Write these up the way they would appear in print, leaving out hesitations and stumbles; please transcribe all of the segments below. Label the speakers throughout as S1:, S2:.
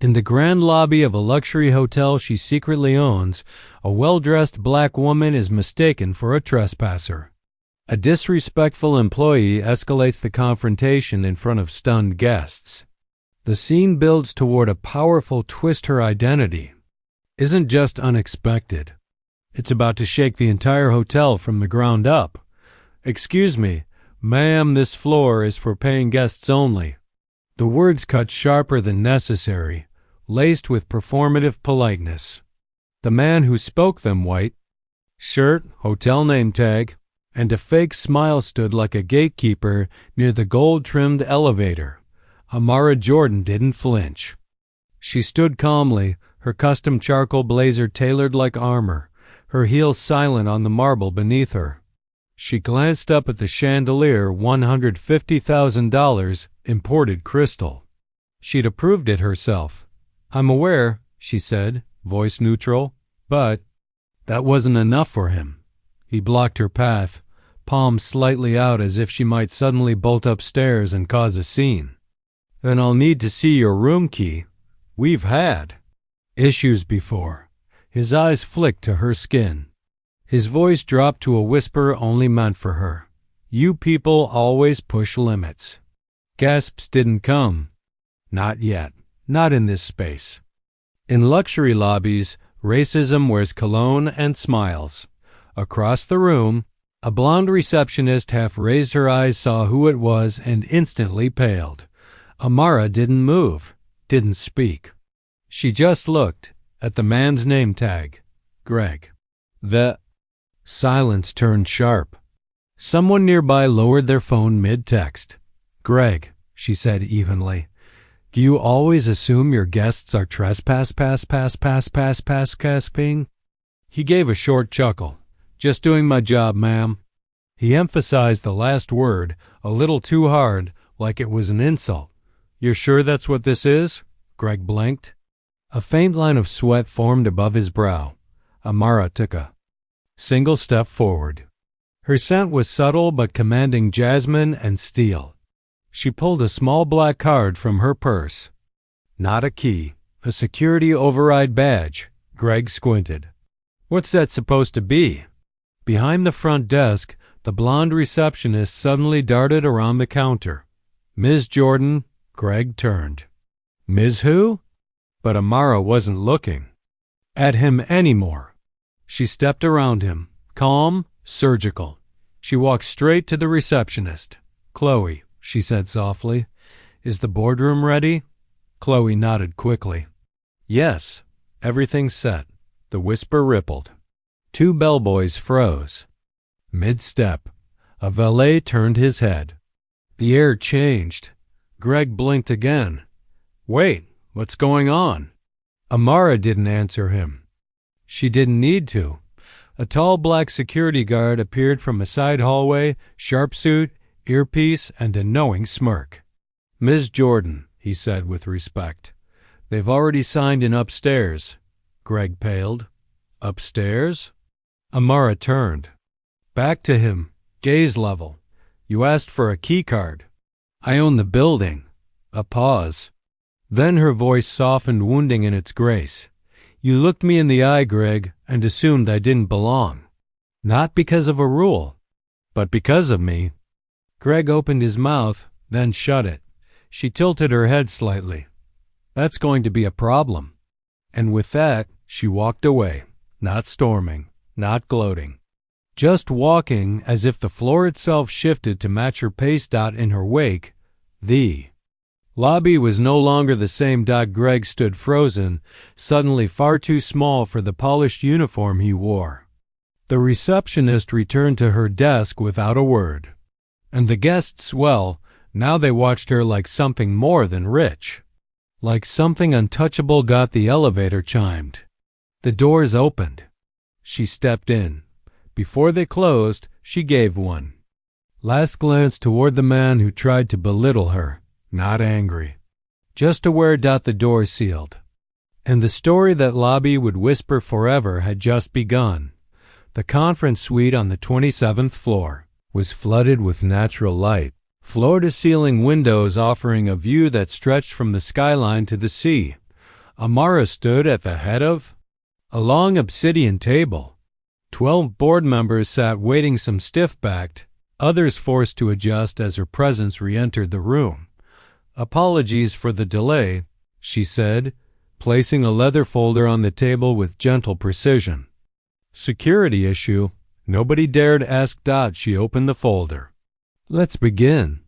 S1: In the grand lobby of a luxury hotel she secretly owns, a well-dressed black woman is mistaken for a trespasser. A disrespectful employee escalates the confrontation in front of stunned guests. The scene builds toward a powerful twist. Her identity isn't just unexpected. It's about to shake the entire hotel from the ground up. "Excuse me, ma'am, this floor is for paying guests only." The words cut sharper than necessary, laced with performative politeness. The man who spoke them, white shirt, hotel name tag, and a fake smile, stood like a gatekeeper near the gold-trimmed elevator. Amara Jordan didn't flinch. She stood calmly, her custom charcoal blazer tailored like armor, her heels silent on the marble beneath her. She glanced up at the chandelier, $150,000, imported crystal. She'd approved it herself. "I'm aware," she said, voice neutral, but that wasn't enough for him. He blocked her path, palms slightly out as if she might suddenly bolt upstairs and cause a scene. "Then I'll need to see your room key. We've had issues before." His eyes flicked to her skin. His voice dropped to a whisper only meant for her. "You people always push limits." Gasps didn't come. Not yet. Not in this space. In luxury lobbies, racism wears cologne and smiles. Across the room, a blonde receptionist half raised her eyes, saw who it was, and instantly paled. Amara didn't move, didn't speak. She just looked at the man's name tag, Greg. The silence turned sharp. Someone nearby lowered their phone mid-text. "Greg," she said evenly, "do you always assume your guests are trespassing?" He gave a short chuckle. "Just doing my job, ma'am." He emphasized the last word a little too hard, like it was an insult. "You're sure that's what this is?" Greg blinked. A faint line of sweat formed above his brow. Amara took a single step forward. Her scent was subtle but commanding, jasmine and steel. She pulled a small black card from her purse. Not a key, a security override badge. Greg squinted. "What's that supposed to be?" Behind the front desk, the blonde receptionist suddenly darted around the counter. "Ms. Jordan." Greg turned. "Ms. who?" But Amara wasn't looking at him anymore. She stepped around him, calm, surgical. She walked straight to the receptionist. "Chloe," she said softly, "is the boardroom ready?" Chloe nodded quickly. "Yes, everything's set." The whisper rippled. Two bellboys froze. Mid-step, a valet turned his head. The air changed. Greg blinked again. "Wait, what's going on?" Amara didn't answer him. She didn't need to. A tall black security guard appeared from a side hallway, sharp suit, earpiece, and a knowing smirk. "Ms. Jordan," he said with respect. "They've already signed in upstairs." Greg paled. "Upstairs?" Amara turned. Back to him, gaze level. "You asked for a key card." "I own the building." A pause. Then her voice softened, wounding in its grace. "You looked me in the eye, Greg, and assumed I didn't belong. Not because of a rule, but because of me." Greg opened his mouth, then shut it. She tilted her head slightly. "That's going to be a problem." And with that, she walked away, not storming, not gloating. Just walking, as if the floor itself shifted to match her pace. In her wake, the lobby was no longer the same. Greg stood frozen, suddenly far too small for the polished uniform he wore. The receptionist returned to her desk without a word. And the guests, well, now they watched her like something more than rich. Like something untouchable. The elevator chimed. The doors opened. She stepped in. Before they closed, she gave one last glance toward the man who tried to belittle her, not angry, just aware. The door sealed. And the story that lobby would whisper forever had just begun. The conference suite on the 27th floor was flooded with natural light, floor-to-ceiling windows offering a view that stretched from the skyline to the sea. Amara stood at the head of a long obsidian table. 12 board members sat waiting, some stiff-backed, others forced to adjust as her presence re-entered the room. "Apologies for the delay," she said, placing a leather folder on the table with gentle precision. "Security issue. Nobody dared ask. She opened the folder. "Let's begin."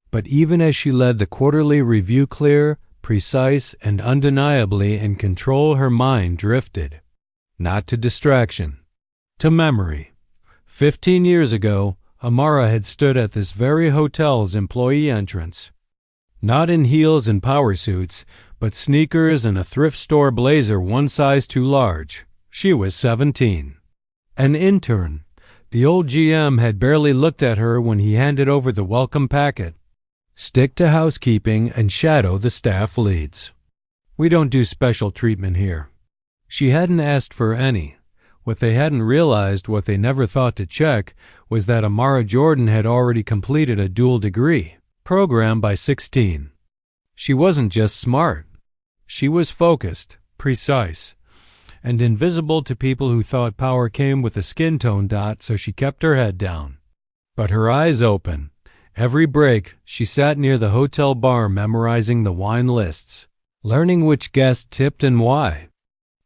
S1: But even as she led the quarterly review, clear, precise, and undeniably in control, her mind drifted. Not to distraction, to memory. 15 years ago, Amara had stood at this very hotel's employee entrance. Not in heels and power suits, but sneakers and a thrift store blazer one size too large. She was 17. An intern. The old GM had barely looked at her when he handed over the welcome packet. "Stick to housekeeping and shadow the staff leads. We don't do special treatment here." She hadn't asked for any. What they hadn't realized, what they never thought to check, was that Amara Jordan had already completed a dual degree program by 16. She wasn't just smart. She was focused, precise, and invisible to people who thought power came with a skin tone. So she kept her head down, but her eyes open. Every break, she sat near the hotel bar memorizing the wine lists, learning which guest tipped and why.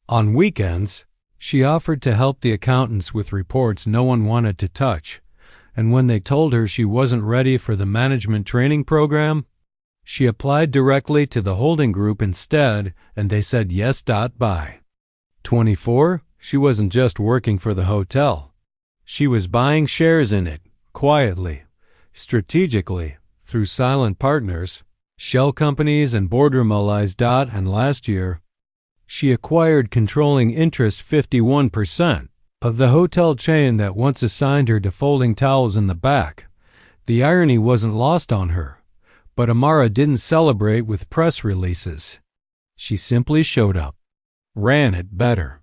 S1: On weekends, she offered to help the accountants with reports no one wanted to touch, and when they told her she wasn't ready for the management training program, she applied directly to the holding group instead, and they said yes. By 24, she wasn't just working for the hotel. She was buying shares in it, quietly, strategically, through silent partners, shell companies, and boardroom allies. And last year, she acquired controlling interest 51% of the hotel chain that once assigned her to folding towels in the back. The irony wasn't lost on her, but Amara didn't celebrate with press releases. She simply showed up, ran it better,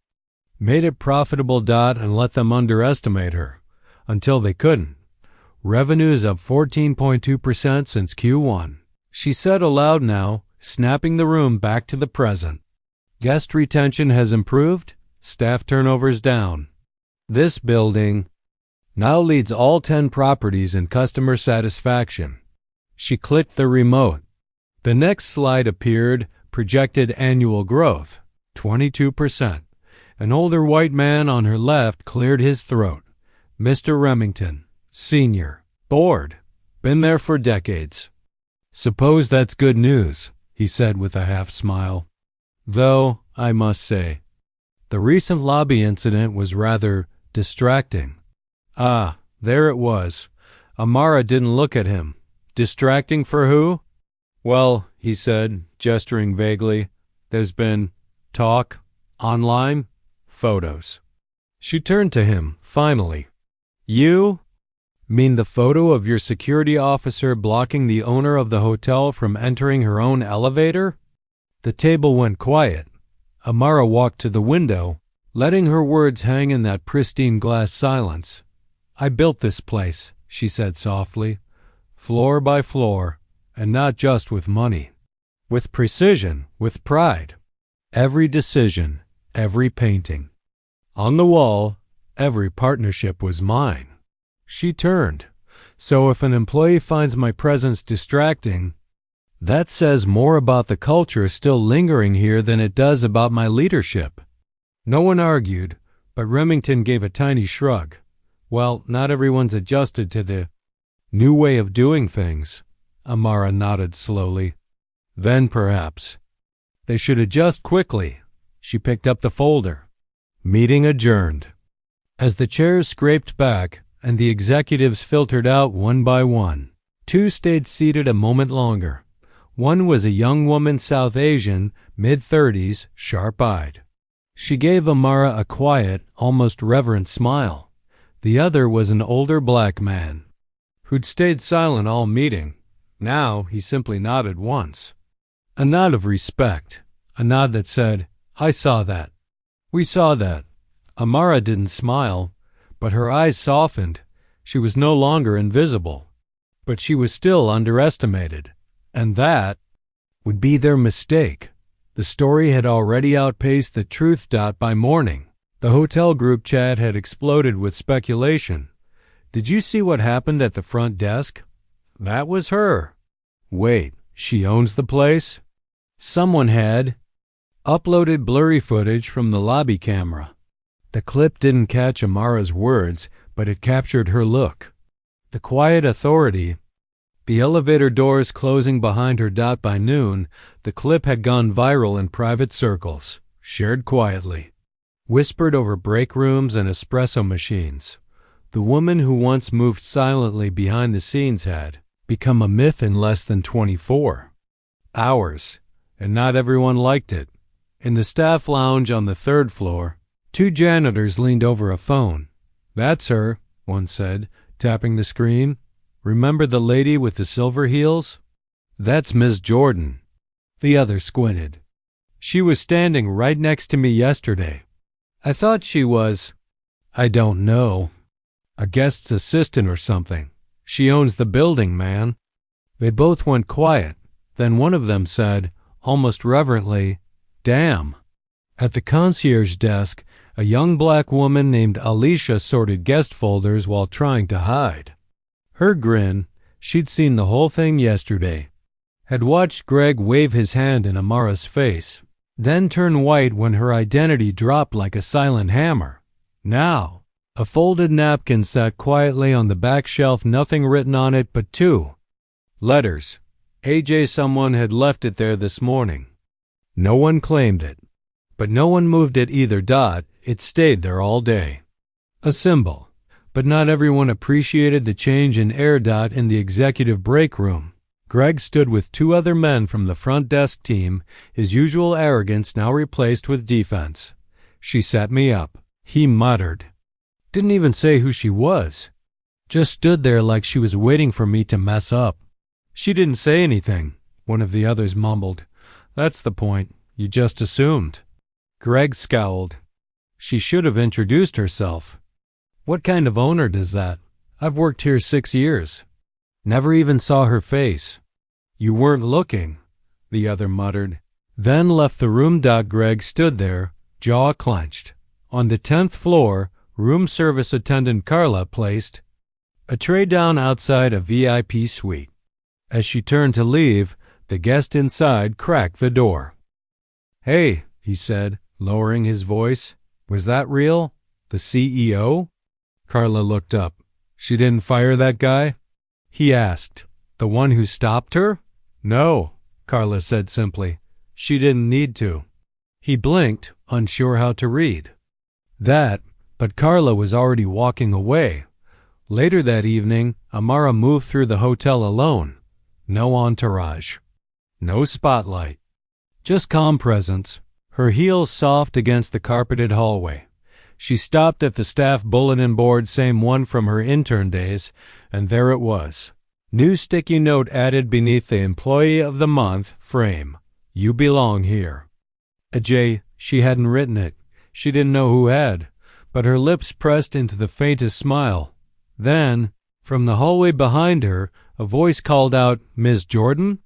S1: made it profitable. And let them underestimate her until they couldn't. Revenues up 14.2% since Q1. She said aloud now, snapping the room back to the present. Guest retention has improved, staff turnovers down. This building now leads all 10 properties in customer satisfaction. She clicked the remote. The next slide appeared, projected annual growth, 22%. An older white man on her left cleared his throat. "Mr. Remington, Senior, board, been there for decades." "Suppose that's good news," he said with a half smile. "Though, I must say, the recent lobby incident was rather distracting." Ah, there it was. Amara didn't look at him. "Distracting for who?" "Well," he said, gesturing vaguely, "there's been talk, online, photos." She turned to him, finally. "You mean the photo of your security officer blocking the owner of the hotel from entering her own elevator?" The table went quiet. Amara walked to the window, letting her words hang in that pristine glass silence. "I built this place," she said softly, "floor by floor, and not just with money. With precision, with pride. Every decision, every painting. On the wall, every partnership was mine." She turned. "So if an employee finds my presence distracting, that says more about the culture still lingering here than it does about my leadership." No one argued, but Remington gave a tiny shrug. "Well, not everyone's adjusted to the new way of doing things." Amara nodded slowly. "Then perhaps they should adjust quickly." She picked up the folder. Meeting adjourned. As the chairs scraped back and the executives filtered out one by one, 2 stayed seated a moment longer. One was a young woman, South Asian, mid-30s, sharp-eyed. She gave Amara a quiet, almost reverent smile. The other was an older black man, who'd stayed silent all meeting. Now he simply nodded once. A nod of respect, a nod that said, "I saw that. We saw that." Amara didn't smile, but her eyes softened. She was no longer invisible, but she was still underestimated. And that would be their mistake. The story had already outpaced the truth. By morning, the hotel group chat had exploded with speculation. Did you see what happened at the front desk? That was her. Wait, she owns the place? Someone had uploaded blurry footage from the lobby camera. The clip didn't catch Amara's words, but it captured her look. The quiet authority. The elevator doors closing behind her. By noon, the clip had gone viral in private circles, shared quietly, whispered over break rooms and espresso machines. The woman who once moved silently behind the scenes had become a myth in less than 24 hours, and not everyone liked it. In the staff lounge on the third floor, two janitors leaned over a phone. That's her, one said, tapping the screen. Remember the lady with the silver heels? That's Ms. Jordan. The other squinted. She was standing right next to me yesterday. I thought she was, I don't know, a guest's assistant or something. She owns the building, man. They both went quiet. Then one of them said, almost reverently, damn. At the concierge desk, a young black woman named Alicia sorted guest folders while trying to hide. Her grin, she'd seen the whole thing yesterday, had watched Greg wave his hand in Amara's face, then turn white when her identity dropped like a silent hammer. Now, a folded napkin sat quietly on the back shelf, nothing written on it but two letters. AJ, someone had left it there this morning. No one claimed it, but no one moved it either. It stayed there all day. A symbol. But not everyone appreciated the change in air. In the executive break room, Greg stood with two other men from the front desk team, his usual arrogance now replaced with defense. She set me up, he muttered. Didn't even say who she was. Just stood there like she was waiting for me to mess up. She didn't say anything, one of the others mumbled. That's the point. You just assumed. Greg scowled. She should have introduced herself. What kind of owner does that? I've worked here 6 years. Never even saw her face. You weren't looking, the other muttered, then left the room. Greg stood there, jaw clenched. On the 10th floor, room service attendant Carla placed a tray down outside a VIP suite. As she turned to leave, the guest inside cracked the door. Hey, he said, lowering his voice. Was that real? The CEO? Carla looked up. She didn't fire that guy? He asked. The one who stopped her? No, Carla said simply. She didn't need to. He blinked, unsure how to read. But Carla was already walking away. Later that evening, Amara moved through the hotel alone. No entourage. No spotlight. Just calm presence, her heels soft against the carpeted hallway. She stopped at the staff bulletin board, same one from her intern days, and there it was. New sticky note added beneath the Employee of the Month frame. You belong here. A J, she hadn't written it. She didn't know who had, but her lips pressed into the faintest smile. Then, from the hallway behind her, a voice called out, Ms. Jordan?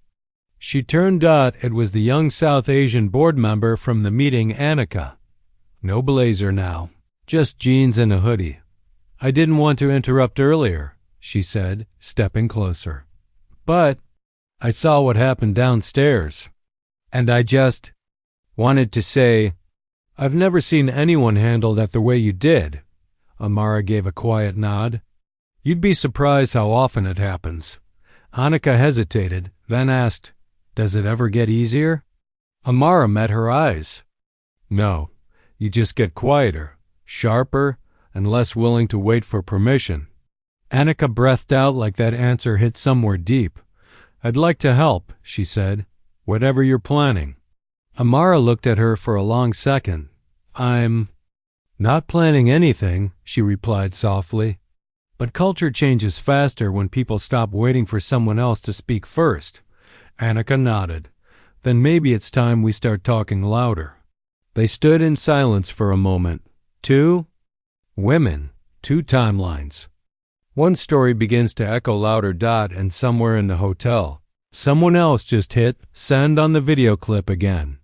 S1: She turned. It was the young South Asian board member from the meeting, Annika. No blazer now. Just jeans and a hoodie. I didn't want to interrupt earlier, she said, stepping closer. But I saw what happened downstairs, and I just wanted to say, I've never seen anyone handle that the way you did. Amara gave a quiet nod. You'd be surprised how often it happens. Annika hesitated, then asked, Does it ever get easier? Amara met her eyes. No, you just get quieter, sharper, and less willing to wait for permission. Annika breathed out like that answer hit somewhere deep. I'd like to help, she said, whatever you're planning. Amara looked at her for a long second. I'm not planning anything, she replied softly. But culture changes faster when people stop waiting for someone else to speak first. Annika nodded. Then maybe it's time we start talking louder. They stood in silence for a moment. Two women, two timelines. One story begins to echo louder. And somewhere in the hotel, someone else just hit send on the video clip again.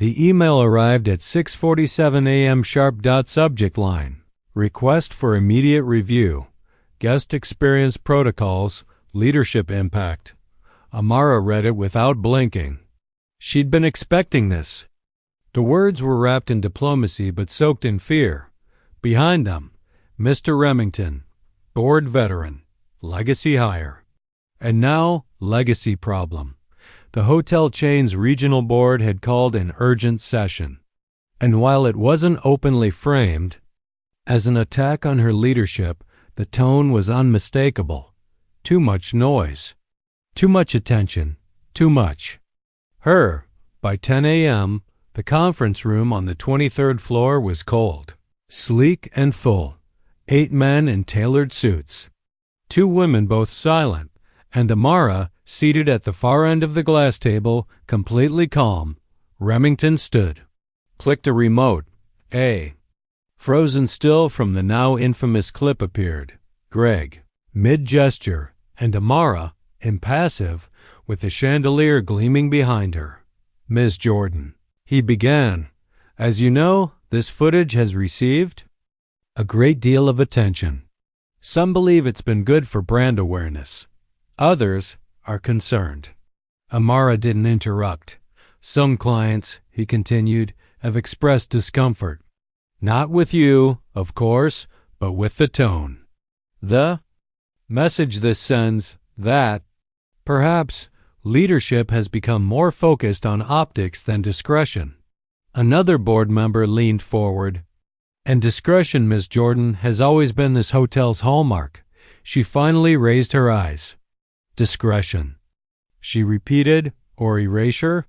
S1: The email arrived at 6:47 a.m. sharp. Subject line: Request for immediate review. Guest experience protocols, leadership impact. Amara read it without blinking. She'd been expecting this. The words were wrapped in diplomacy but soaked in fear. Behind them, Mr. Remington, board veteran, legacy hire. And now, legacy problem. The hotel chain's regional board had called an urgent session. And while it wasn't openly framed as an attack on her leadership, the tone was unmistakable. Too much noise. Too much attention. Too much. Her. By 10 a.m., the conference room on the 23rd floor was cold, sleek and full. 8 men in tailored suits. 2 women, both silent, and Amara, seated at the far end of the glass table, completely calm. Remington stood. Clicked a remote. Frozen still from the now infamous clip appeared. Greg, mid-gesture, and Amara, impassive, with the chandelier gleaming behind her. Ms. Jordan, he began. As you know, this footage has received a great deal of attention. Some believe it's been good for brand awareness. Others are concerned. Amara didn't interrupt. Some clients, he continued, have expressed discomfort. Not with you, of course, but with the tone. The message this sends that, perhaps, leadership has become more focused on optics than discretion. Another board member leaned forward. And discretion, Miss Jordan, has always been this hotel's hallmark. She finally raised her eyes. Discretion. She repeated, or erasure?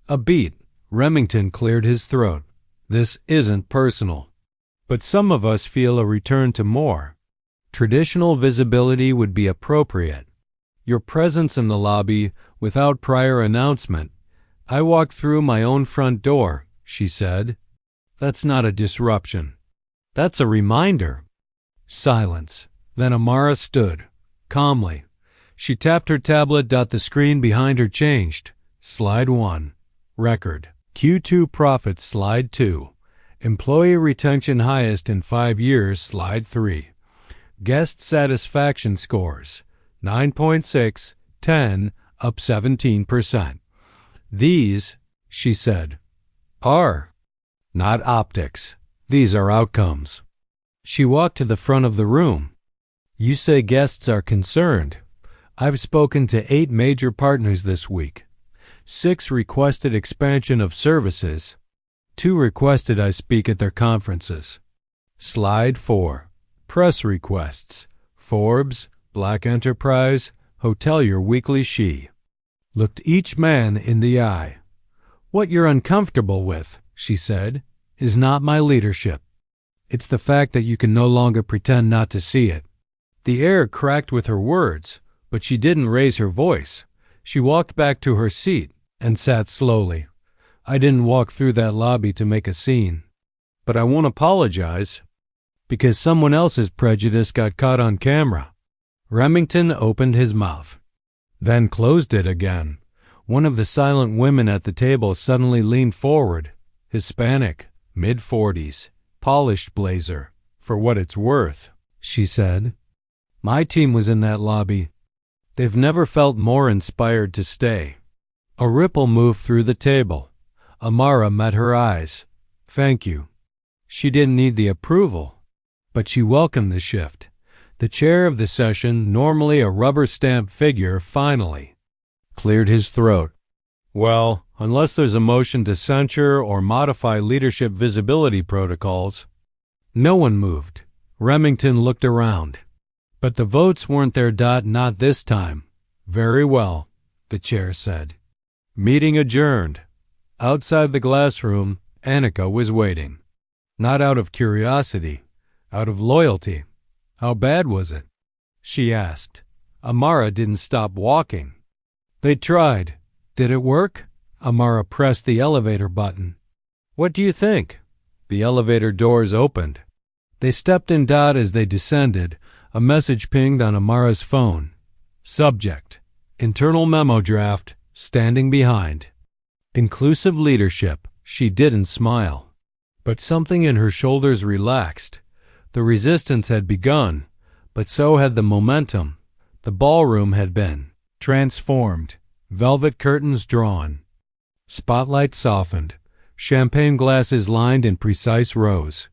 S1: A beat. Remington cleared his throat. This isn't personal. But some of us feel a return to more. Traditional visibility would be appropriate. Your presence in the lobby without prior announcement. I walked through my own front door, she said. That's not a disruption. That's a reminder. Silence. Then Amara stood, calmly. She tapped her tablet. The screen behind her changed. Slide 1. Record. Q2 profits. Slide 2. Employee retention highest in 5 years. Slide 3. Guest satisfaction scores. 9.6, 10, up 17%. These, she said, are not optics. These are outcomes. She walked to the front of the room. You say guests are concerned. I've spoken to 8 major partners this week. 6 requested expansion of services. 2 requested I speak at their conferences. Slide 4. Press requests. Forbes, Black Enterprise, Hotelier Weekly. She looked each man in the eye. What you're uncomfortable with, she said, is not my leadership. It's the fact that you can no longer pretend not to see it. The air cracked with her words, but she didn't raise her voice. She walked back to her seat and sat slowly. I didn't walk through that lobby to make a scene. But I won't apologize, because someone else's prejudice got caught on camera. Remington opened his mouth, then closed it again. One of the silent women at the table suddenly leaned forward. Hispanic, mid-40s, polished blazer. For what it's worth, she said. My team was in that lobby. They've never felt more inspired to stay. A ripple moved through the table. Amara met her eyes. Thank you. She didn't need the approval, but she welcomed the shift. The chair of the session, normally a rubber-stamped figure, finally cleared his throat. Well, unless there's a motion to censure or modify leadership visibility protocols. No one moved. Remington looked around. But the votes weren't there. Not this time. Very well, the chair said. Meeting adjourned. Outside the glass room, Annika was waiting. Not out of curiosity, out of loyalty. How bad was it? She asked. Amara didn't stop walking. They tried. Did it work? Amara pressed the elevator button. What do you think? The elevator doors opened. They stepped in. As they descended, a message pinged on Amara's phone. Subject: internal memo draft, standing behind. Inclusive leadership, She didn't smile. But something in her shoulders relaxed. The resistance had begun, but so had the momentum. The ballroom had been transformed, velvet curtains drawn. Spotlight softened, champagne glasses lined in precise rows.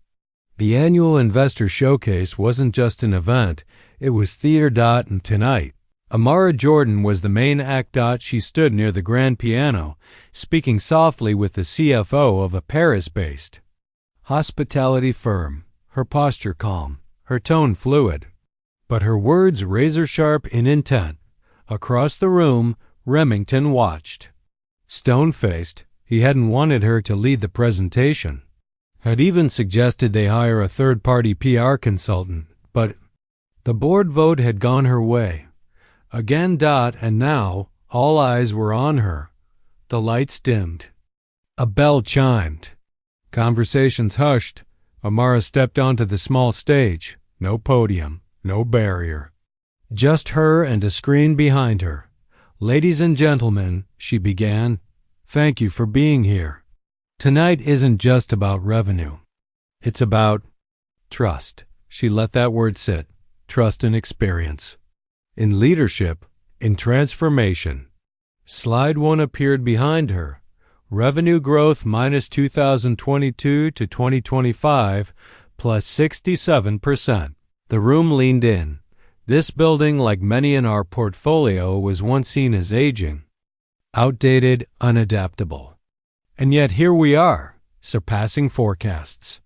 S1: The annual investor showcase wasn't just an event, it was theater. And tonight, Amara Jordan was the main act. She stood near the grand piano, speaking softly with the CFO of a Paris-based hospitality firm, her posture calm, her tone fluid, but her words razor-sharp in intent. Across the room, Remington watched. Stone-faced, he hadn't wanted her to lead the presentation. Had even suggested they hire a third-party PR consultant, but the board vote had gone her way. Again. And now, all eyes were on her. The lights dimmed. A bell chimed. Conversations hushed. Amara stepped onto the small stage. No podium, no barrier. Just her and a screen behind her. "Ladies and gentlemen," she began, "thank you for being here. Tonight isn't just about revenue. It's about trust." She let that word sit. Trust in experience, in leadership, in transformation. Slide 1 appeared behind her. Revenue growth minus 2022 to 2025 plus 67%. The room leaned in. This building, like many in our portfolio, was once seen as aging, outdated, unadaptable. And yet here we are, surpassing forecasts,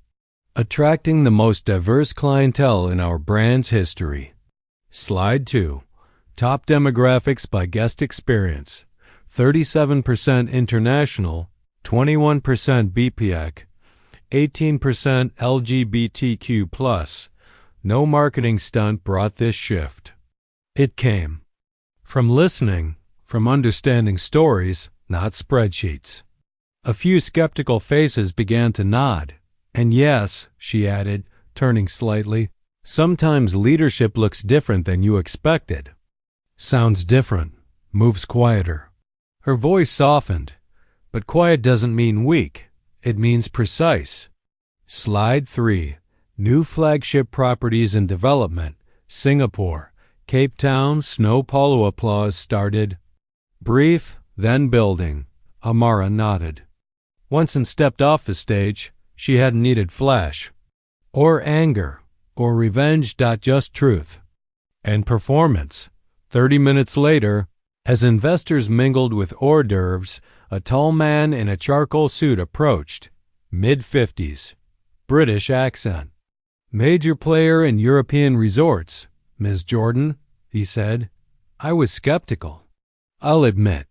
S1: attracting the most diverse clientele in our brand's history. Slide 2. Top demographics by guest experience. 37% international, 21% BPEC, 18% LGBTQ+. No marketing stunt brought this shift. It came from listening, from understanding stories, not spreadsheets. A few skeptical faces began to nod. "And yes," she added, turning slightly, "sometimes leadership looks different than you expected. Sounds different, moves quieter." Her voice softened. But quiet doesn't mean weak. It means precise. Slide 3. New flagship properties in development. Singapore, Cape Town. Snow Polo. Applause started. Brief, then building. Amara nodded. Once and stepped off the stage, she hadn't needed flash, or anger, or revenge. Just truth and performance. 30 minutes later, as investors mingled with hors d'oeuvres, a tall man in a charcoal suit approached, mid-50s, British accent. "Major player in European resorts, Ms. Jordan," he said. I was skeptical. I'll admit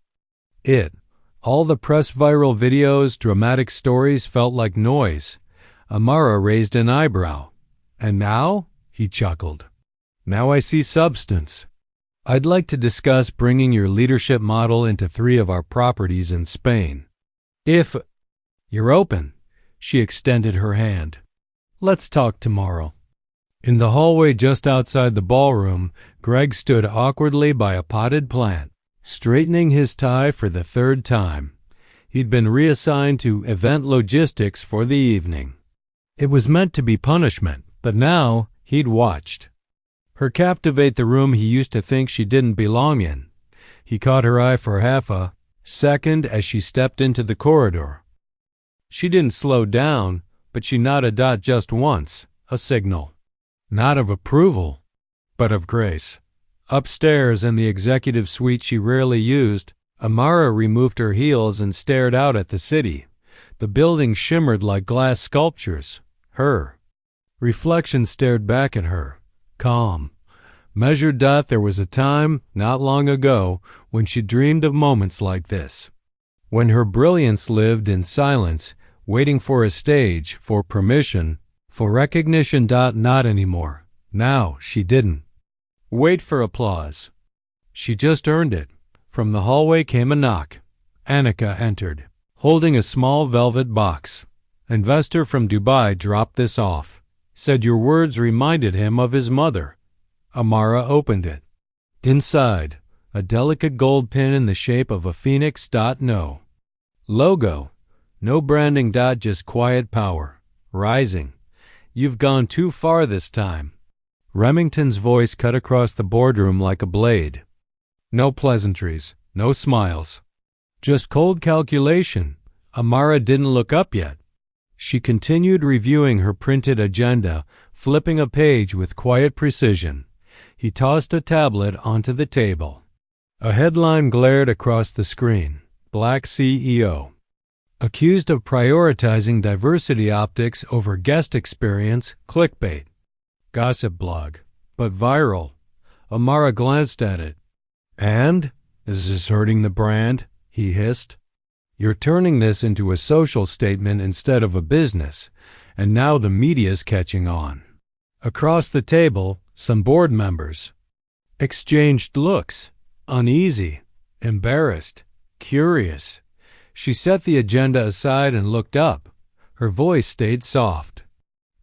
S1: it. All the press viral videos, dramatic stories felt like noise. Amara raised an eyebrow. "And now?" he chuckled. "Now I see substance. I'd like to discuss bringing your leadership model into 3 of our properties in Spain. If you're open." She extended her hand. "Let's talk tomorrow." In the hallway just outside the ballroom, Greg stood awkwardly by a potted plant, straightening his tie for the 3rd time. He'd been reassigned to event logistics for the evening. It was meant to be punishment, but now he'd watched her captivate the room he used to think she didn't belong in. He caught her eye for half a second as she stepped into the corridor. She didn't slow down, but she nodded. Just once, a signal. Not of approval, but of grace. Upstairs in the executive suite she rarely used, Amara removed her heels and stared out at the city. The building shimmered like glass sculptures. Her reflection stared back at her, calm, measured. There was a time, not long ago, when she dreamed of moments like this, when her brilliance lived in silence, waiting for a stage, for permission, for recognition. Not anymore. Now she didn't wait for applause. She just earned it. From the hallway came a knock. Annika entered, holding a small velvet box. "Investor from Dubai dropped this off. Said your words reminded him of his mother." Amara opened it. Inside, a delicate gold pin in the shape of a phoenix. No logo, No branding. Just quiet power. Rising. You've gone too far this time. Remington's voice cut across the boardroom like a blade. No pleasantries, no smiles. Just cold calculation. Amara didn't look up yet. She continued reviewing her printed agenda, flipping a page with quiet precision. He tossed a tablet onto the table. A headline glared across the screen. Black CEO. Accused of prioritizing diversity optics over guest experience, clickbait. Gossip blog, but viral. Amara glanced at it. And? Is this hurting the brand? He hissed. You're turning this into a social statement instead of a business, and now the media's catching on. Across the table, some board members exchanged looks, uneasy, embarrassed, curious. She set the agenda aside and looked up. Her voice stayed soft.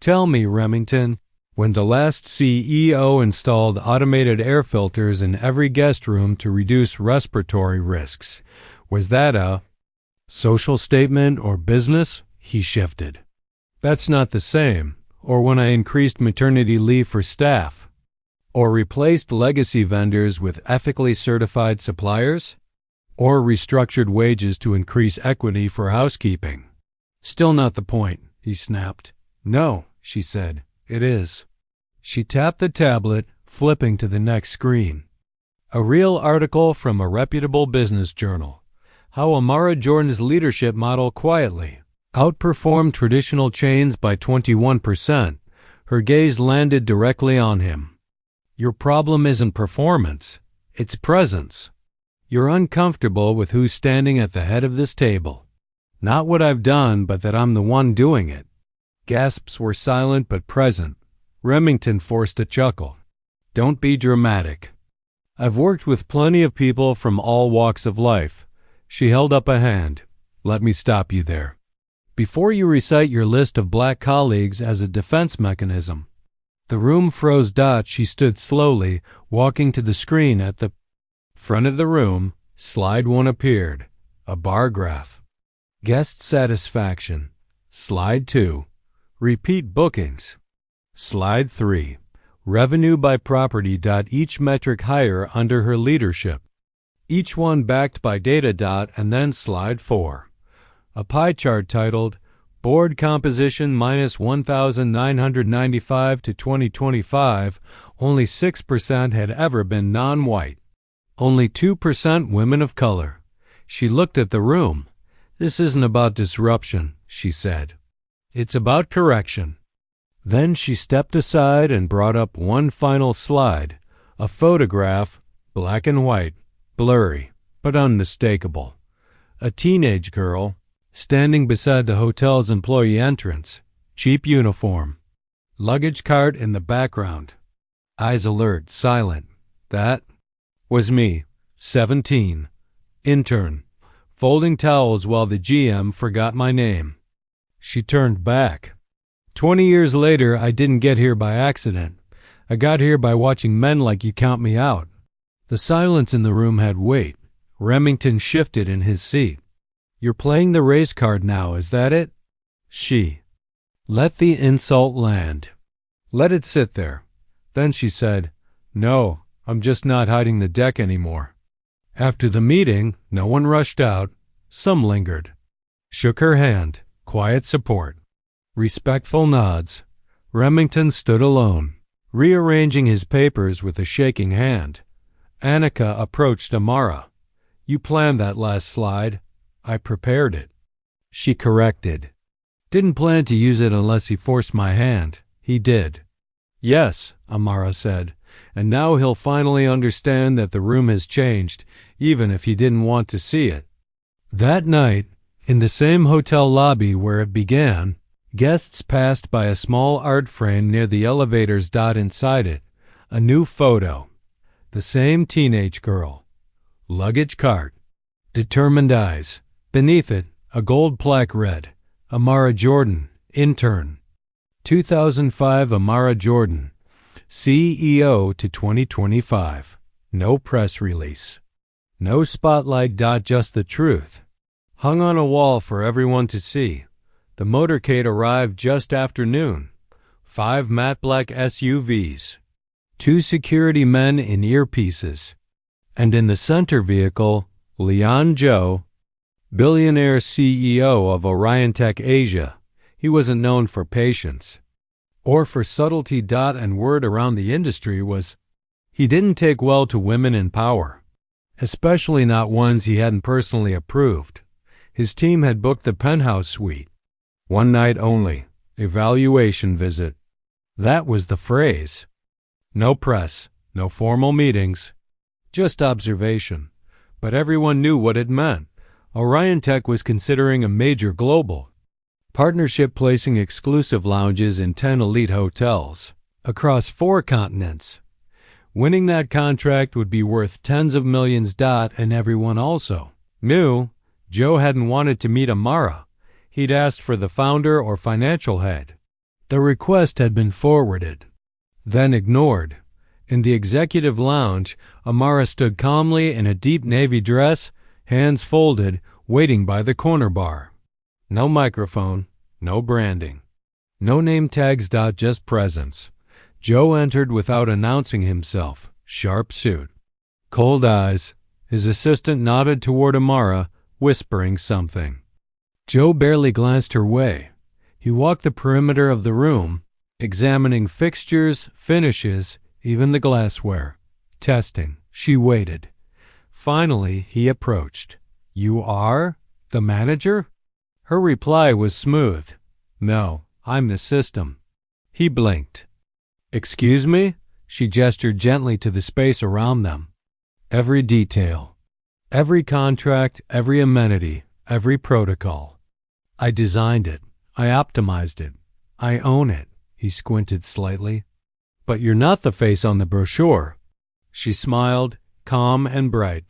S1: Tell me, Remington, when the last CEO installed automated air filters in every guest room to reduce respiratory risks, was that a social statement or business? He shifted. That's not the same. Or when I increased maternity leave for staff. Or replaced legacy vendors with ethically certified suppliers. Or restructured wages to increase equity for housekeeping. Still not the point, he snapped. No, she said, it is. She tapped the tablet, flipping to the next screen. A real article from a reputable business journal. How Amara Jordan's leadership model quietly outperformed traditional chains by 21%. Her gaze landed directly on him. Your problem isn't performance, it's presence. You're uncomfortable with who's standing at the head of this table. Not what I've done, but that I'm the one doing it. Gasps were silent but present. Remington forced a chuckle. Don't be dramatic. I've worked with plenty of people from all walks of life. She held up a hand. Let me stop you there. Before you recite your list of black colleagues as a defense mechanism. The room froze. She stood slowly, walking to the screen at the front of the room. Slide 1 appeared. A bar graph. Guest satisfaction. Slide 2. Repeat bookings. Slide 3. Revenue by property. Each metric higher under her leadership. Each one backed by data. And then slide 4. A pie chart titled Board Composition minus 1,995 to 2025. Only 6% had ever been non-white. Only 2% women of color. She looked at the room. This isn't about disruption, she said. It's about correction. Then she stepped aside and brought up one final slide. A photograph, black and white, blurry, but unmistakable. A teenage girl, standing beside the hotel's employee entrance. Cheap uniform. Luggage cart in the background. Eyes alert, silent. That was me, 17. Intern. Folding towels while the GM forgot my name. She turned back. 20 years later, I didn't get here by accident. I got here by watching men like you count me out. The silence in the room had weight. Remington shifted in his seat. You're playing the race card now, is that it? She let the insult land. Let it sit there. Then she said, No, I'm just not hiding the deck anymore. After the meeting, no one rushed out. Some lingered. Shook her hand. Quiet support. Respectful nods. Remington stood alone, rearranging his papers with a shaking hand. Annika approached Amara. You planned that last slide. I prepared it. She corrected. Didn't plan to use it unless he forced my hand. He did. Yes, Amara said, and now he'll finally understand that the room has changed, even if he didn't want to see it. That night, in the same hotel lobby where it began, guests passed by a small art frame near the elevators. Inside it, a new photo. The same teenage girl. Luggage cart. Determined eyes. Beneath it, a gold plaque read, Amara Jordan, intern. 2005 Amara Jordan, CEO to 2025. No press release. No spotlight. Just the truth. hung on a wall for everyone to see. The motorcade arrived just after noon. 5 matte black SUVs. 2 security men in earpieces. And in the center vehicle, Leon Zhou, billionaire CEO of Orion Tech Asia. He wasn't known for patience or for subtlety. And word around the industry was he didn't take well to women in power, especially not ones he hadn't personally approved. His team had booked the penthouse suite. 1 night only, evaluation visit. That was the phrase. No press, no formal meetings, just observation. But everyone knew what it meant. Orion Tech was considering a major global partnership, placing exclusive lounges in 10 elite hotels across 4 continents. Winning that contract would be worth tens of millions. And everyone also knew Joe hadn't wanted to meet Amara. He'd asked for the founder or financial head. The request had been forwarded, then ignored. In the executive lounge, Amara stood calmly in a deep navy dress, hands folded, waiting by the corner bar. No microphone, no branding, no name tags. Just presence. Joe entered without announcing himself. Sharp suit, cold eyes. His assistant nodded toward Amara, whispering something. Joe barely glanced her way. He walked the perimeter of the room, examining fixtures, finishes, even the glassware. Testing. She waited. Finally, he approached. "You are the manager?" Her reply was smooth. "No, I'm the system." He blinked. "Excuse me?" She gestured gently to the space around them. Every detail, every contract, every amenity, every protocol. "I designed it. I optimized it. I own it." He squinted slightly. "But you're not the face on the brochure." She smiled, calm and bright.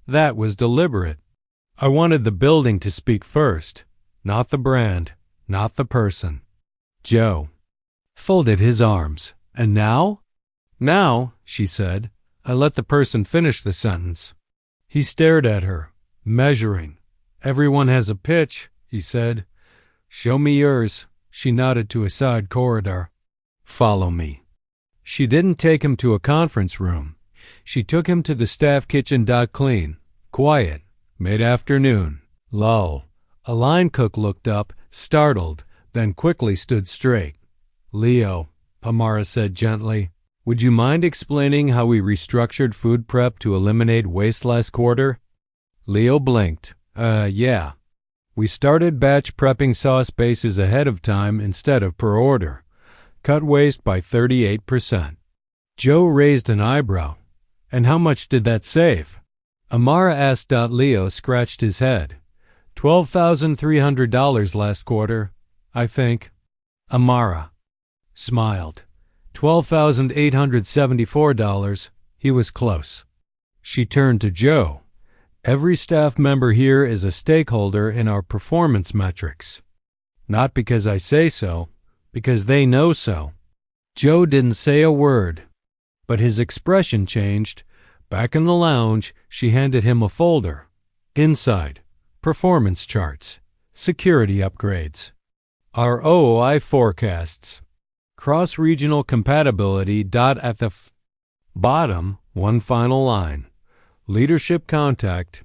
S1: "That was deliberate. I wanted the building to speak first, not the brand, not the person." Joe folded his arms. "And now?" "Now," she said, "I let the person finish the sentence." He stared at her, measuring. "Everyone has a pitch," he said. "Show me yours." She nodded to a side corridor. "Follow me." She didn't take him to a conference room. She took him to the staff kitchen. Clean, quiet, mid-afternoon. Lull. A line cook looked up, startled, then quickly stood straight. "Leo," Amara said gently, "would you mind explaining how we restructured food prep to eliminate waste last quarter?" Leo blinked. Yeah. We started batch prepping sauce bases ahead of time instead of per order. Cut waste by 38%. Joe raised an eyebrow. "And how much did that save?" Amara asked. Leo scratched his head. $12,300 last quarter, I think. Amara smiled. $12,874. He was close. She turned to Joe. "Every staff member here is a stakeholder in our performance metrics. Not because I say so, because they know so." Joe didn't say a word, but his expression changed. Back in the lounge, she handed him a folder. Inside, performance charts, security upgrades, our OOI forecasts, cross-regional compatibility. At the bottom, one final line. Leadership contact,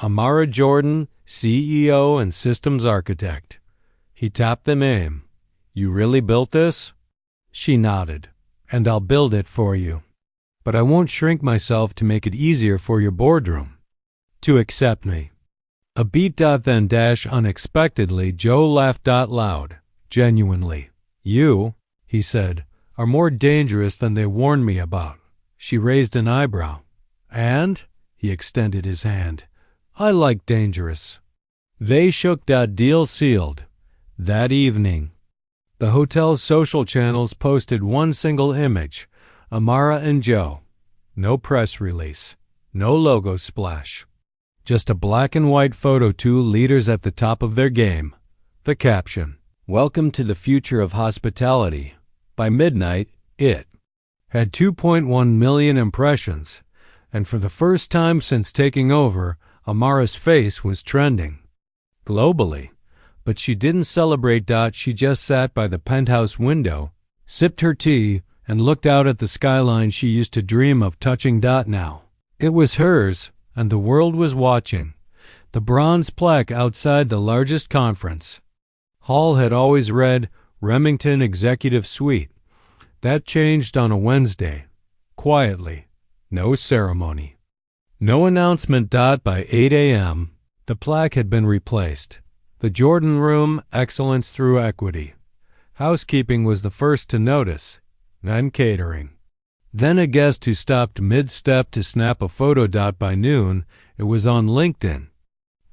S1: Amara Jordan, CEO and systems architect. He tapped the name. "You really built this?" She nodded. "And I'll build it for you. But I won't shrink myself to make it easier for your boardroom to accept me." A beat. Then unexpectedly, Joe laughed loud, genuinely. "You," he said, "are more dangerous than they warned me about." She raised an eyebrow. "And?" He extended his hand. "I like dangerous." They shook. Deal sealed. That evening, the hotel's social channels posted one single image, Amara and Joe. No press release, no logo splash. Just a black and white photo, 2 leaders at the top of their game. The caption, "Welcome to the future of hospitality." By midnight, it had 2.1 million impressions, and for the first time since taking over, Amara's face was trending. globally. But she didn't celebrate. She just sat by the penthouse window, sipped her tea, and looked out at the skyline she used to dream of touching. Now it was hers, and the world was watching. The bronze plaque outside the largest conference hall had always read Remington Executive Suite. That changed on a Wednesday, quietly, no ceremony, no announcement. By 8 a.m., the plaque had been replaced. The Jordan Room, excellence through equity. Housekeeping was the first to notice, then catering. Then a guest who stopped mid-step to snap a photo. By noon, it was on LinkedIn.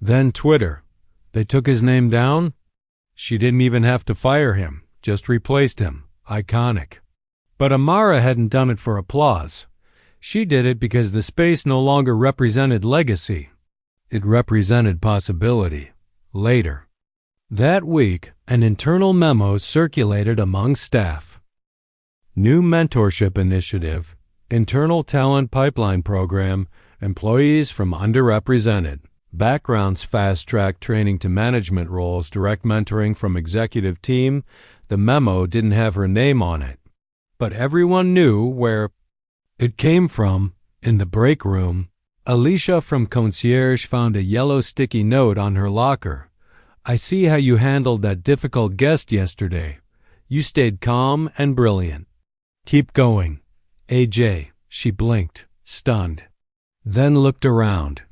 S1: Then Twitter. They took his name down? She didn't even have to fire him, just replaced him. Iconic. But Amara hadn't done it for applause. She did it because the space no longer represented legacy. It represented possibility. Later that week, an internal memo circulated among staff. New mentorship initiative, internal talent pipeline program, employees from underrepresented backgrounds, fast-track training to management roles, direct mentoring from executive team. The memo didn't have her name on it, but everyone knew where it came from. In the break room, Alicia from concierge found a yellow sticky note on her locker. I see how you handled that difficult guest yesterday. You stayed calm and brilliant. Keep going. AJ. She blinked, stunned, then looked around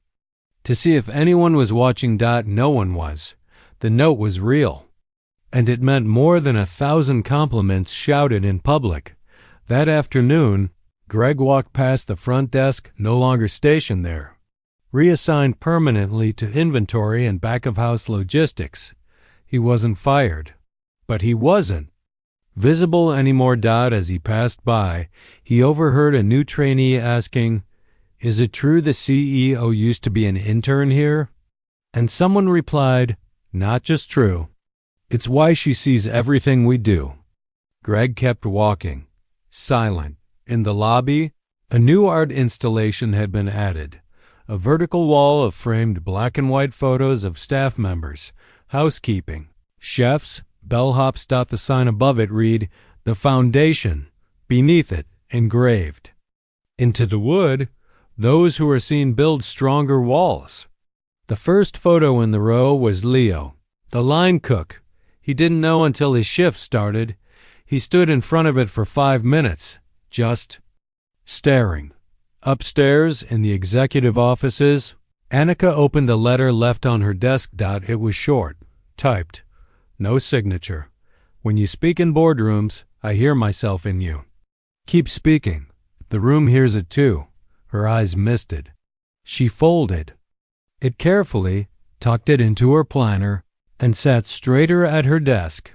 S1: to see if anyone was watching. No one was. The note was real, and it meant more than 1,000 compliments shouted in public. That afternoon, Greg walked past the front desk, no longer stationed there, reassigned permanently to inventory and back-of-house logistics. He wasn't fired, but he wasn't visible anymore. As he passed by, he overheard a new trainee asking, "Is it true the CEO used to be an intern here?" And someone replied, "Not just true. It's why she sees everything we do." Greg kept walking, silent. In the lobby, a new art installation had been added. A vertical wall of framed black and white photos of staff members, housekeeping, chefs, bellhops. The sign above it read, "The Foundation." Beneath it, engraved, "Into the wood, those who are seen build stronger walls." The first photo in the row was Leo, the line cook. He didn't know until his shift started. He stood in front of it for 5 minutes, just staring. Upstairs, in the executive offices, Annika opened a letter left on her desk. It was short, typed, no signature. "When you speak in boardrooms, I hear myself in you. Keep speaking. The room hears it too." Her eyes misted. She folded it carefully, tucked it into her planner, and sat straighter at her desk.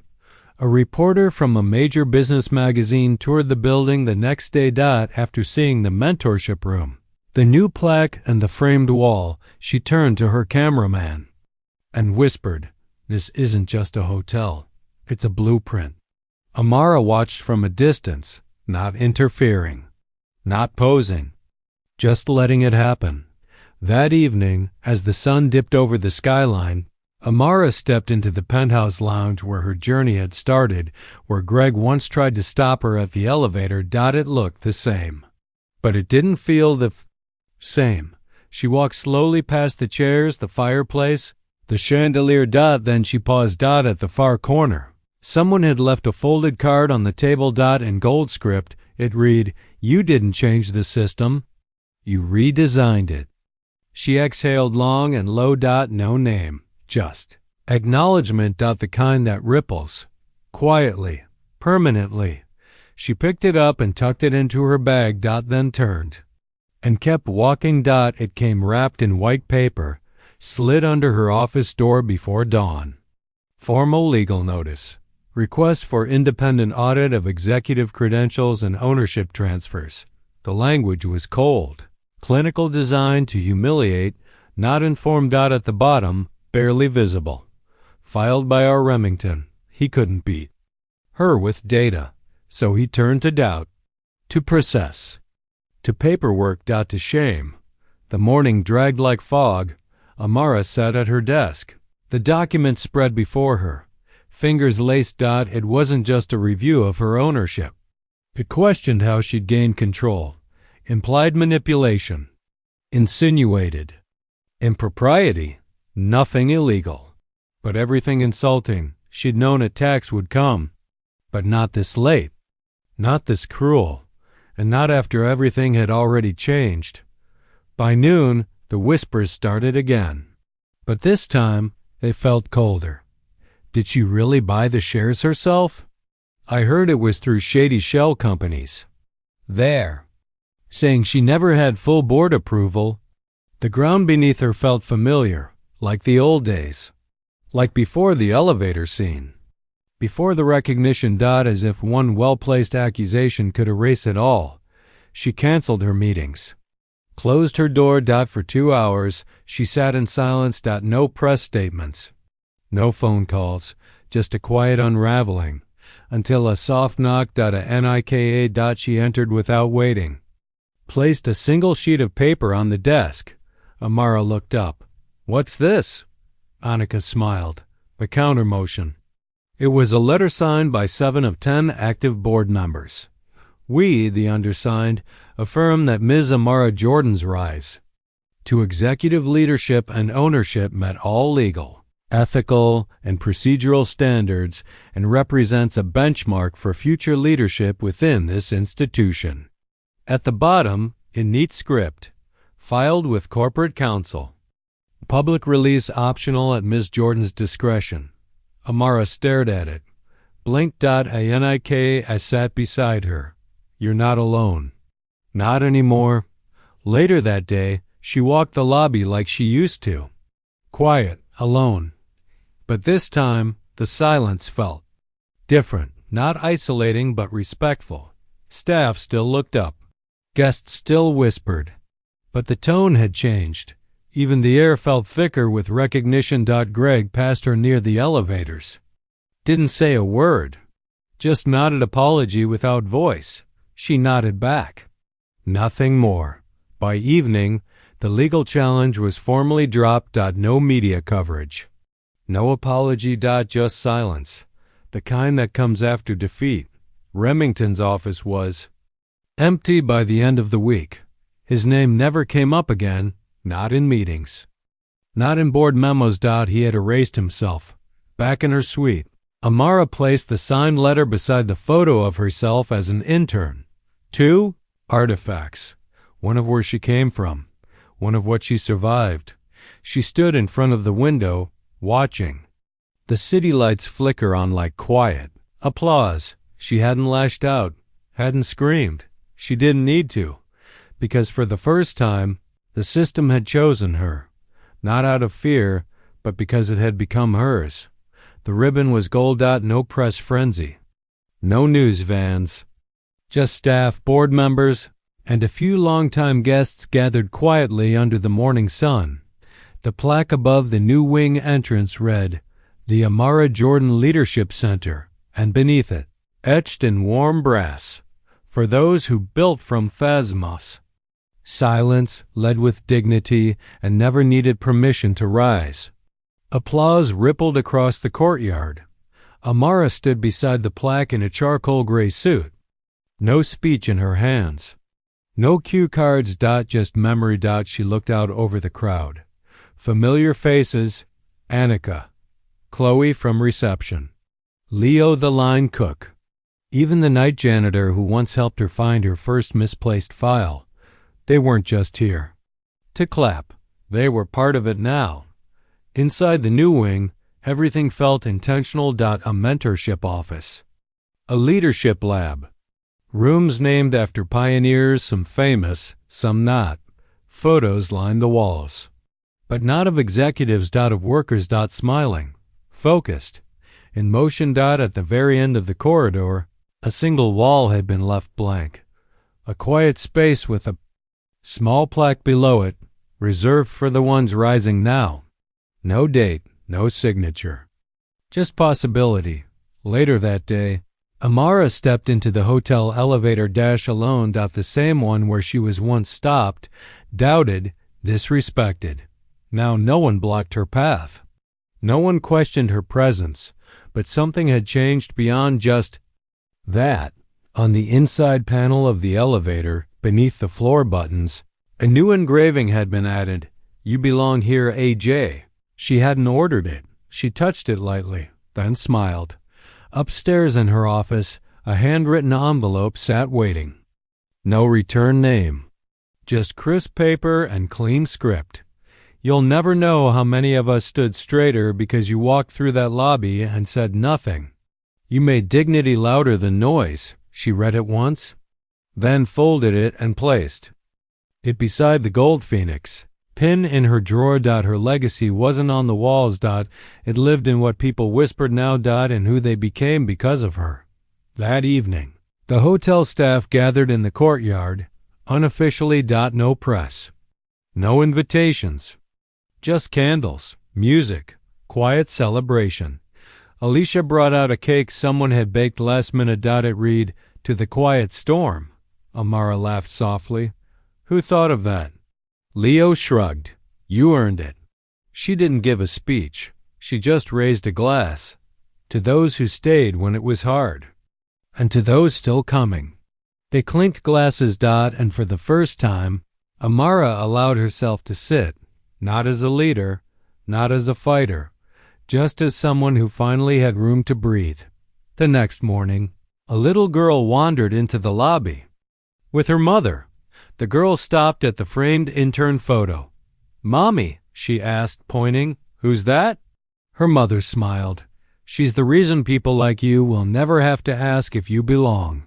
S1: A reporter from a major business magazine toured the building the next day. After seeing the mentorship room, the new plaque, and the framed wall, she turned to her cameraman and whispered, "This isn't just a hotel. It's a blueprint." Amara watched from a distance, not interfering, not posing, just letting it happen. That evening, as the sun dipped over the skyline, Amara stepped into the penthouse lounge where her journey had started, where Greg once tried to stop her at the elevator. It looked the same, but it didn't feel the same. She walked slowly past the chairs, the fireplace, the chandelier. Then she paused. At the far corner, someone had left a folded card on the table. In gold script, it read, "You didn't change the system. You redesigned it." She exhaled long and low. No name. Just acknowledgement. The kind that ripples, quietly, permanently. She picked it up and tucked it into her bag. Then turned and kept walking. It came wrapped in white paper, slid under her office door before dawn. Formal legal notice. Request for independent audit of executive credentials and ownership transfers. The language was cold. Clinical design to humiliate, not informed. At the bottom, barely visible. Filed by our Remington. He couldn't beat her with data, so he turned to doubt, to process, to paperwork. To shame. The morning dragged like fog. Amara sat at her desk, The document spread before her. Fingers laced. It wasn't just a review of her ownership. It questioned how she'd gained control, implied manipulation, insinuated impropriety, nothing illegal, but everything insulting. She'd known attacks would come, but not this late, not this cruel, and not after everything had already changed. By noon, the whispers started again, but this time they felt colder. Did she really buy the shares herself? I heard it was through shady shell companies. There, saying she never had full board approval. The ground beneath her felt familiar, like the old days, like before the elevator scene, before the recognition. As if one well-placed accusation could erase it all, she canceled her meetings, closed her door. For 2 hours, she sat in silence. No press statements, no phone calls, just a quiet unraveling, until a soft knock. A nika. She entered without waiting, placed a single sheet of paper on the desk. Amara looked up. "What's this?" Annika smiled, a counter-motion. It was a letter signed by 7 of 10 active board members. We, the undersigned, affirm that Ms. Amara Jordan's rise to executive leadership and ownership met all legal, ethical, and procedural standards and represents a benchmark for future leadership within this institution. At the bottom, in neat script, filed with corporate counsel. Public release optional at Ms. Jordan's discretion. Amara stared at it, blinked. I sat beside her. "You're not alone." Not anymore. Later that day, she walked the lobby like she used to. Quiet, alone. But this time, the silence felt different, not isolating but respectful. Staff still looked up. Guests still whispered. But the tone had changed. Even the air felt thicker with recognition. Greg passed her near the elevators. Didn't say a word. Just nodded apology without voice. She nodded back. Nothing more. By evening, the legal challenge was formally dropped. No media coverage. No apology. Just silence. The kind that comes after defeat. Remington's office was empty by the end of the week. His name never came up again, not in meetings, not in board memos. He had erased himself. Back in her suite, Amara placed the signed letter beside the photo of herself as an intern. 2 artifacts, one of where she came from, one of what she survived. She stood in front of the window, watching. The city lights flicker on like quiet applause. She hadn't lashed out, hadn't screamed. She didn't need to. Because for the first time, the system had chosen her, not out of fear, but because it had become hers. The ribbon was gold. No press frenzy, no news vans, just staff, board members, and a few longtime guests gathered quietly under the morning sun. The plaque above the new wing entrance read, "The Amara Jordan Leadership Center," and beneath it, etched in warm brass, "For those who built from Phasmos." Silence, led with dignity, and never needed permission to rise. Applause rippled across the courtyard. Amara stood beside the plaque in a charcoal gray suit. No speech in her hands. No cue cards. Just memory. She looked out over the crowd. Familiar faces. Annika. Chloe from reception. Leo the line cook. Even the night janitor who once helped her find her first misplaced file. They weren't just here to clap. They were part of it now. Inside the new wing, everything felt intentional. A mentorship office. A leadership lab. Rooms named after pioneers, some famous, some not. Photos lined the walls. But not of executives. Of workers. Smiling. Focused. In motion. At the very end of the corridor, a single wall had been left blank. A quiet space with a small plaque below it, reserved for the ones rising now. No date, no signature. Just possibility. Later that day, Amara stepped into the hotel elevator alone. The same one where she was once stopped, doubted, disrespected. Now no one blocked her path. No one questioned her presence, but something had changed beyond just that. On the inside panel of the elevator, beneath the floor buttons, a new engraving had been added. "You belong here, AJ." She hadn't ordered it. She touched it lightly, then smiled. Upstairs in her office, a handwritten envelope sat waiting. No return name. Just crisp paper and clean script. "You'll never know how many of us stood straighter because you walked through that lobby and said nothing. You made dignity louder than noise," she read it once, then folded it and placed it beside the gold phoenix. Pin in her drawer. Her legacy wasn't on the walls. It lived in what people whispered now. And who they became because of her. That evening, the hotel staff gathered in the courtyard, unofficially. No press. No invitations. Just candles, music, quiet celebration. Alicia brought out a cake someone had baked last minute. It read, "To the quiet storm." Amara laughed softly. "Who thought of that?" Leo shrugged. "You earned it." She didn't give a speech. She just raised a glass. To those who stayed when it was hard. And to those still coming. They clinked glasses. And for the first time, Amara allowed herself to sit, not as a leader, not as a fighter, just as someone who finally had room to breathe. The next morning, a little girl wandered into the lobby. With her mother. The girl stopped at the framed intern photo. "Mommy," she asked, pointing, "who's that?" Her mother smiled. "She's the reason people like you will never have to ask if you belong."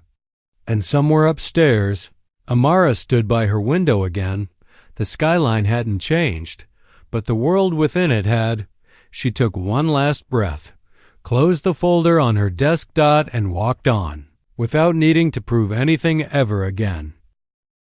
S1: And somewhere upstairs, Amara stood by her window again. The skyline hadn't changed, but the world within it had. She took one last breath, closed the folder on her desk. And walked on, without needing to prove anything ever again.